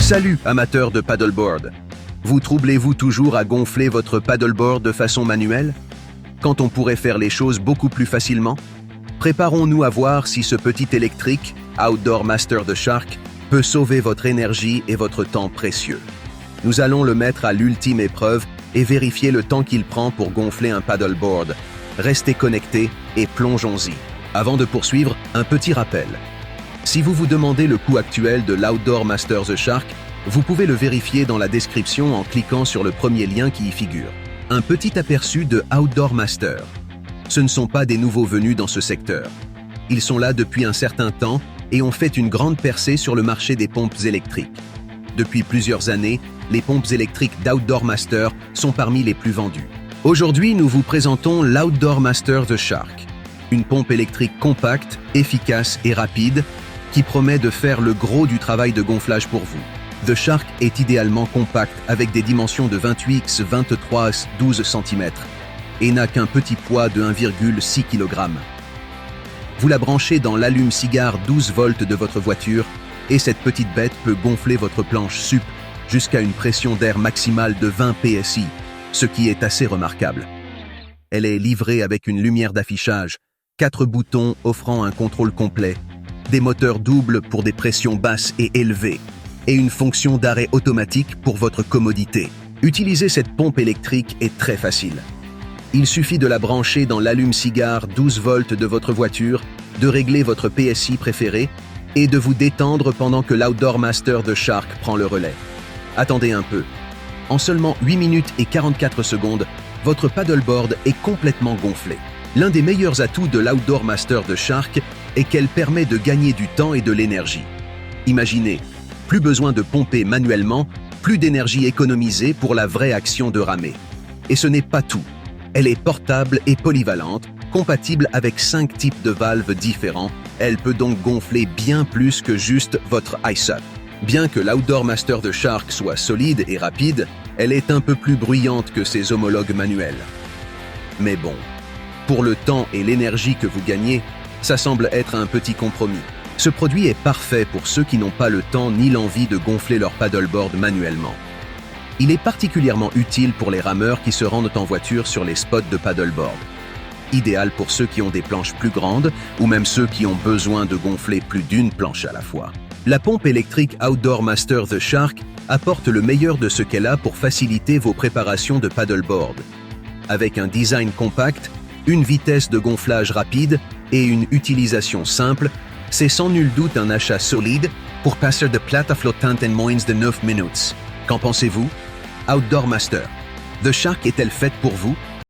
Salut, amateurs de paddleboard. Vous troublez-vous toujours à gonfler votre paddleboard de façon manuelle, quand on pourrait faire les choses beaucoup plus facilement? Préparons-nous à voir si ce petit électrique, Outdoor Master de Shark, peut sauver votre énergie et votre temps précieux. Nous allons le mettre à l'ultime épreuve et vérifier le temps qu'il prend pour gonfler un paddleboard. Restez connectés et plongeons-y. Avant de poursuivre, un petit rappel. Si vous vous demandez le coût actuel de l'Outdoor Master The Shark, vous pouvez le vérifier dans la description en cliquant sur le premier lien qui y figure. Un petit aperçu de Outdoor Master. Ce ne sont pas des nouveaux venus dans ce secteur. Ils sont là depuis un certain temps et ont fait une grande percée sur le marché des pompes électriques. Depuis plusieurs années, les pompes électriques d'Outdoor Master sont parmi les plus vendues. Aujourd'hui, nous vous présentons l'Outdoor Master The Shark, une pompe électrique compacte, efficace et rapide qui promet de faire le gros du travail de gonflage pour vous. The Shark est idéalement compact avec des dimensions de 28 x 23 x 12 cm et n'a qu'un petit poids de 1,6 kg. Vous la branchez dans l'allume-cigare 12 volts de votre voiture et cette petite bête peut gonfler votre planche SUP jusqu'à une pression d'air maximale de 20 psi, ce qui est assez remarquable. Elle est livrée avec une lumière d'affichage, 4 boutons offrant un contrôle complet, des moteurs doubles pour des pressions basses et élevées, et une fonction d'arrêt automatique pour votre commodité. Utiliser cette pompe électrique est très facile. Il suffit de la brancher dans l'allume-cigare 12 volts de votre voiture, de régler votre PSI préféré et de vous détendre pendant que l'Outdoor Master de Shark prend le relais. Attendez un peu. En seulement 8 minutes et 44 secondes, votre paddleboard est complètement gonflé. L'un des meilleurs atouts de l'Outdoor Master de Shark est qu'elle permet de gagner du temps et de l'énergie. Imaginez, plus besoin de pomper manuellement, plus d'énergie économisée pour la vraie action de ramer. Et ce n'est pas tout. Elle est portable et polyvalente, compatible avec 5 types de valves différents. Elle peut donc gonfler bien plus que juste votre ice-up. Bien que l'Outdoor Master de Shark soit solide et rapide, elle est un peu plus bruyante que ses homologues manuels. Mais bon, pour le temps et l'énergie que vous gagnez, ça semble être un petit compromis. Ce produit est parfait pour ceux qui n'ont pas le temps ni l'envie de gonfler leur paddleboard manuellement. Il est particulièrement utile pour les rameurs qui se rendent en voiture sur les spots de paddleboard. Idéal pour ceux qui ont des planches plus grandes ou même ceux qui ont besoin de gonfler plus d'une planche à la fois. La pompe électrique Outdoor Master The Shark apporte le meilleur de ce qu'elle a pour faciliter vos préparations de paddleboard. Avec un design compact, une vitesse de gonflage rapide et une utilisation simple, c'est sans nul doute un achat solide pour passer de plate à flottante en moins de 9 minutes. Qu'en pensez-vous? Outdoor Master. The Shark est-elle faite pour vous?